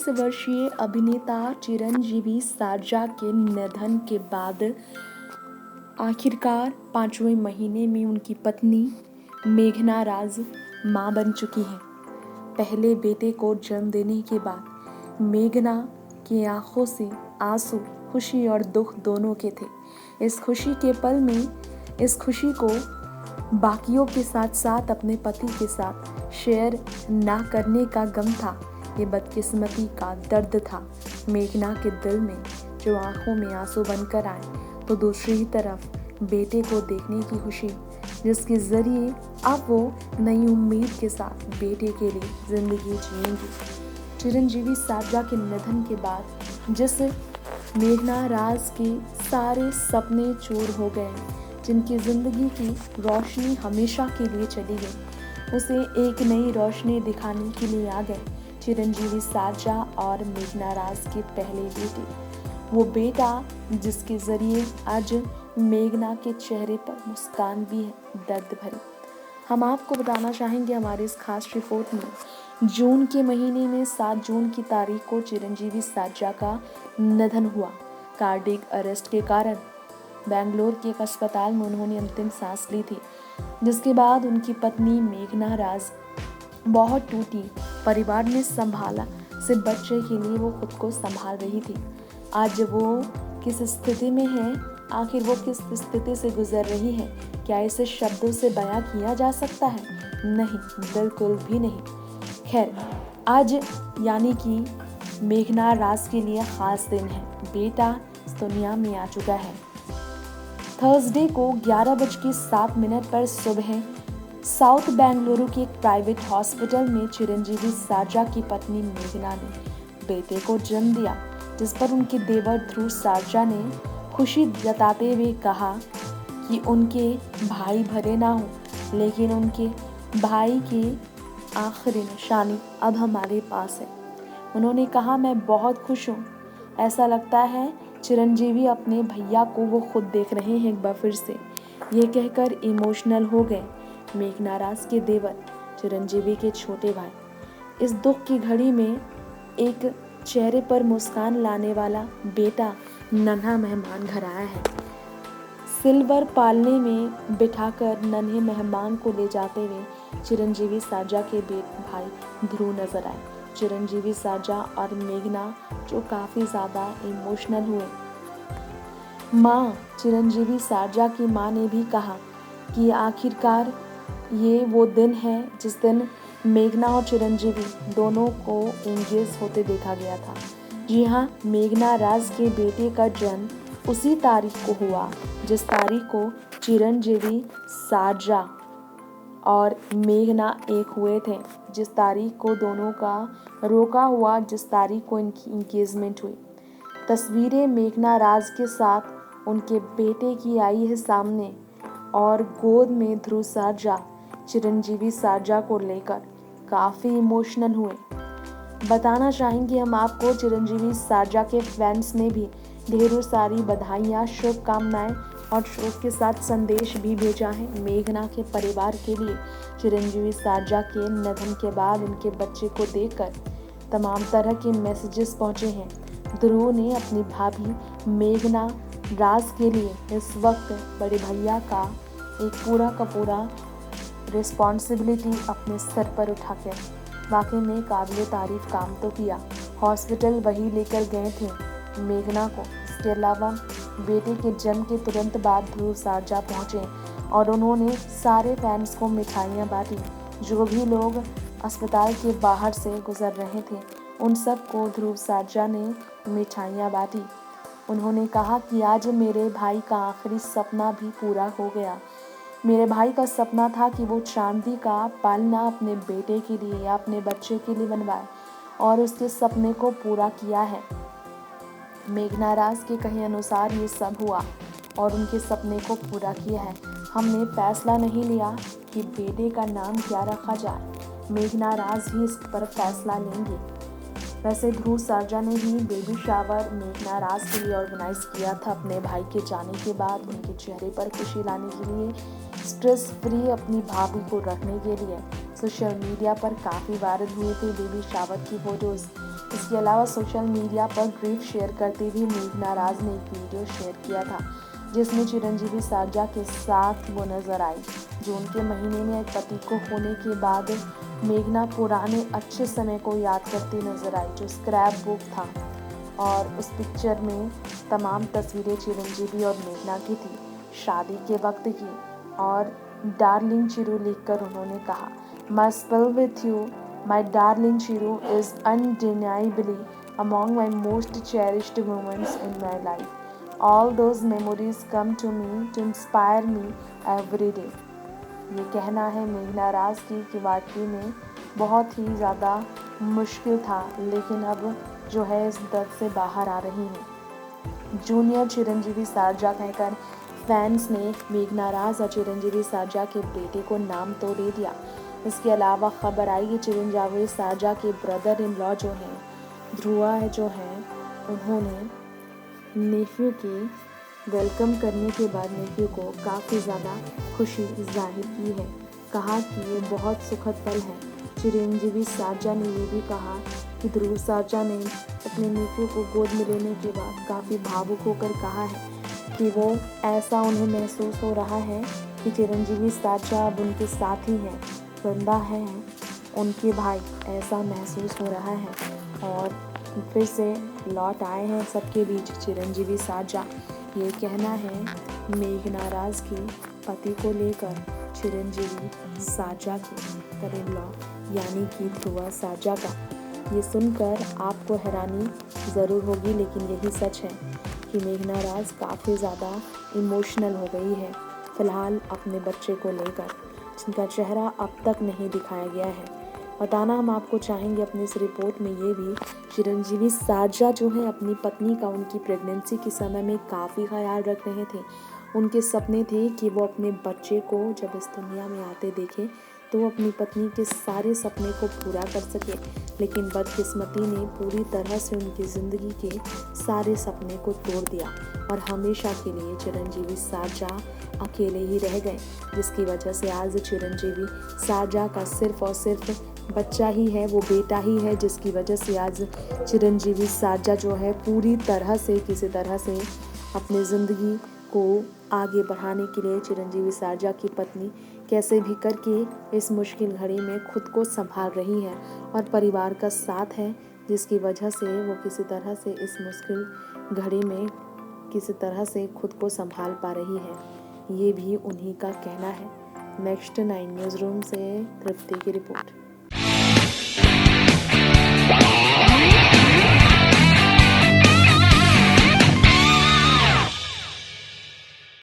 35 वर्षीय अभिनेता चिरंजीवी सर्जा के निधन के बाद आखिरकार 5वें महीने में उनकी पत्नी मेघना राज मां बन चुकी हैं। पहले बेटे को जन्म देने के बाद मेघना की आंखों से आंसू खुशी और दुख दोनों के थे। इस खुशी के पल में इस खुशी को बाकियों के साथ साथ अपने पति के साथ शेयर ना करने का गम था। ये बदकिस्मती का दर्द था मेघना के दिल में, जो आंखों में आंसू बनकर आए, तो दूसरी ही तरफ बेटे को देखने की खुशी, जिसके जरिए अब वो नई उम्मीद के साथ बेटे के लिए जिंदगी जिएंगी। चिरंजीवी सर्जा के निधन के बाद जिस मेघना राज के सारे सपने चूर हो गए, जिनकी जिंदगी की रोशनी हमेशा के लिए चली गई, उसे एक नई रोशनी दिखाने के लिए आ गए चिरंजीवी सर्जा और मेघना राज के पहले बेटे। वो बेटा जिसके जरिए आज मेघना के चेहरे पर मुस्कान भी है दर्द भरी। हम आपको बताना चाहेंगे हमारे इस खास रिपोर्ट में, जून के महीने में 7 जून की तारीख को चिरंजीवी सर्जा का निधन हुआ। कार्डियक अरेस्ट के कारण बेंगलोर के एक अस्पताल में उन्होंने अंतिम सांस ली थी, जिसके बाद उनकी पत्नी मेघना राज बहुत टूटी। परिवार ने संभाला, सिर्फ बच्चे के लिए वो खुद को संभाल रही थी। आज वो किस स्थिति में है, आखिर वो किस स्थिति से गुजर रही है, क्या इसे शब्दों से बयां किया जा सकता है? नहीं, बिल्कुल भी नहीं। खैर, आज यानी कि मेघना राज के लिए खास दिन है। बेटा इस दुनिया में आ चुका है। थर्सडे को 11:07 पर सुबह साउथ बेंगलुरु के एक प्राइवेट हॉस्पिटल में चिरंजीवी सर्जा की पत्नी मेघना ने बेटे को जन्म दिया, जिस पर उनके देवर ध्रुव सर्जा ने खुशी जताते हुए कहा कि उनके भाई भरे ना हो, लेकिन उनके भाई की आखिरी निशानी अब हमारे पास है। उन्होंने कहा, मैं बहुत खुश हूँ। ऐसा लगता है चिरंजीवी अपने भैया को वो खुद देख रहे हैं एक बार फिर से। ये कहकर इमोशनल हो गए मेघना राज के देवर, चिरंजीवी के छोटे भाई। इस दुख की घड़ी में एक चेहरे पर मुस्कान लाने वाला बेटा नन्हा मेहमान घर आया है। सिल्वर पालने में बिठाकर नन्हे मेहमान को ले जाते हुए चिरंजीवी सर्जा के भाई ध्रुव नजर आए। चिरंजीवी सर्जा और मेघना जो काफी ज्यादा इमोशनल हुए। माँ चिरंजीवी सर्जा की माँ ने भी कहा कि आखिरकार ये वो दिन है जिस दिन मेघना और चिरंजीवी दोनों को एंगेज होते देखा गया था। जी हाँ, मेघना राज के बेटे का जन्म उसी तारीख को हुआ जिस तारीख को चिरंजीवी सर्जा और मेघना एक हुए थे, जिस तारीख को दोनों का रोका हुआ, जिस तारीख को इनकी इंगेजमेंट हुई। तस्वीरें मेघना राज के साथ उनके बेटे की आई है सामने, और गोद में ध्रुव सर्जा चिरंजीवी सर्जा को लेकर काफ़ी इमोशनल हुए। बताना चाहेंगे हम आपको, चिरंजीवी सर्जा के फैंस ने भी ढेरों सारी बधाइयाँ, शुभकामनाएं और शोक के साथ संदेश भी भेजा है मेघना के परिवार के लिए। चिरंजीवी सर्जा के निधन के बाद उनके बच्चे को देखकर तमाम तरह के मैसेजेस पहुंचे हैं। ध्रुव ने अपनी भाभी मेघना राज के लिए इस वक्त बड़े भैया का एक पूरा रिस्पॉन्सिबिलिटी अपने सर पर उठाकर वाकई में काबिल तारीफ काम तो किया। हॉस्पिटल वही लेकर गए थे मेघना को। इसके अलावा बेटे के जन्म के तुरंत बाद ध्रुव सर्जा पहुंचे और उन्होंने सारे फैंस को मिठाइयाँ बांटी। जो भी लोग अस्पताल के बाहर से गुजर रहे थे उन सबको ध्रुव सर्जा ने मिठाइयाँ बांटी। उन्होंने कहा कि आज मेरे भाई का आखिरी सपना भी पूरा हो गया। मेरे भाई का सपना था कि वो चांदी का पालना अपने बेटे के लिए या अपने बच्चे के लिए बनवाए, और उसके सपने को पूरा किया है। मेघना राज के कहे अनुसार ये सब हुआ और उनके सपने को पूरा किया है। हमने फैसला नहीं लिया कि बेटे का नाम क्या रखा जाए, मेघना राज ही इस पर फैसला लेंगे। वैसे ध्रुव सर्जा ने ही बेबी शावर मेघना राज के लिए ऑर्गेनाइज किया था। अपने भाई के जाने के बाद उनके चेहरे पर खुशी लाने के लिए, स्ट्रेस फ्री अपनी भाभी को रखने के लिए सोशल मीडिया पर काफ़ी वायरल हुए थे बेबी शावर की फोटोज़। इसके अलावा सोशल मीडिया पर ग्रीफ शेयर करते हुए मेघना राज ने एक वीडियो शेयर किया था जिसमें चिरंजीवी सारजा के साथ वो नजर आई। जून के महीने में एक पति को खोने के बाद मेघना पुराने अच्छे समय को याद करती नजर आई जो स्क्रैप बुक था, और उस पिक्चर में तमाम तस्वीरें चिरंजीवी और मेघना की थी शादी के वक्त की। और डार्लिंग चिरू लिखकर उन्होंने कहा, my spell with you my darling Chiru is undeniably among my most cherished moments in my life. All those memories come to me to inspire me every day. ये कहना है मेघना राज की कि वाकई में बहुत ही ज़्यादा मुश्किल था, लेकिन अब जो है इस दर्द से बाहर आ रही हैं। जूनियर चिरंजीवी सारजा कहकर फैंस ने मेघना राज और चिरंजीवी सारजा के बेटे को नाम तो दे दिया। इसके अलावा खबर आई कि चिरंजीवी सारजा के ब्रदर इन लॉ जो हैं ध्रुवा जो हैं, उन्होंने नेफ्यू के वेलकम करने के बाद नेफ्यू को काफ़ी ज़्यादा खुशी जाहिर की है। कहा कि ये बहुत सुखद पल है। चिरंजीवी सारजा ने ये भी कहा कि ध्रुव सारजा ने अपने नेफ्यू को गोद में लेने के बाद काफ़ी भावुक होकर कहा है कि वो ऐसा उन्हें महसूस हो रहा है कि चिरंजीवी सारजा अब उनके साथ ही हैं, जिंदा हैं, उनके भाई, ऐसा महसूस हो रहा है और फिर से लौट आए हैं सबके बीच चिरंजीवी सारजा। ये कहना है मेघना राज की पति को लेकर चिरंजीवी सारजा के ब्रदर इन लॉ यानी कि ध्रुवा सारजा का। ये सुनकर आपको हैरानी ज़रूर होगी, लेकिन यही सच है कि मेघना राज काफ़ी ज़्यादा इमोशनल हो गई है फ़िलहाल अपने बच्चे को लेकर, जिनका चेहरा अब तक नहीं दिखाया गया है। बताना हम आपको चाहेंगे अपनी इस रिपोर्ट में ये भी, चिरंजीवी सारजा जो है अपनी पत्नी का उनकी प्रेगनेंसी के समय में काफ़ी ख्याल रख रहे थे। उनके सपने थे कि वो अपने बच्चे को जब इस दुनिया में आते देखें तो वो अपनी पत्नी के सारे सपने को पूरा कर सके, लेकिन बदकिस्मती ने पूरी तरह से उनकी ज़िंदगी के सारे सपने को तोड़ दिया और हमेशा के लिए चिरंजीवी सारजा अकेले ही रह गए, जिसकी वजह से आज चिरंजीवी सारजा का सिर्फ और सिर्फ बच्चा ही है, वो बेटा ही है, जिसकी वजह से आज चिरंजीवी सारजा जो है पूरी तरह से किसी तरह से अपनी ज़िंदगी को आगे बढ़ाने के लिए चिरंजीवी सारजा की पत्नी कैसे भी करके इस मुश्किल घड़ी में खुद को संभाल रही है और परिवार का साथ है, जिसकी वजह से वो किसी तरह से इस मुश्किल घड़ी में किसी तरह से खुद को संभाल पा रही है। ये भी उन्हीं का कहना है। नेक्स्ट 9 न्यूज़ रूम से तृप्ति की रिपोर्ट।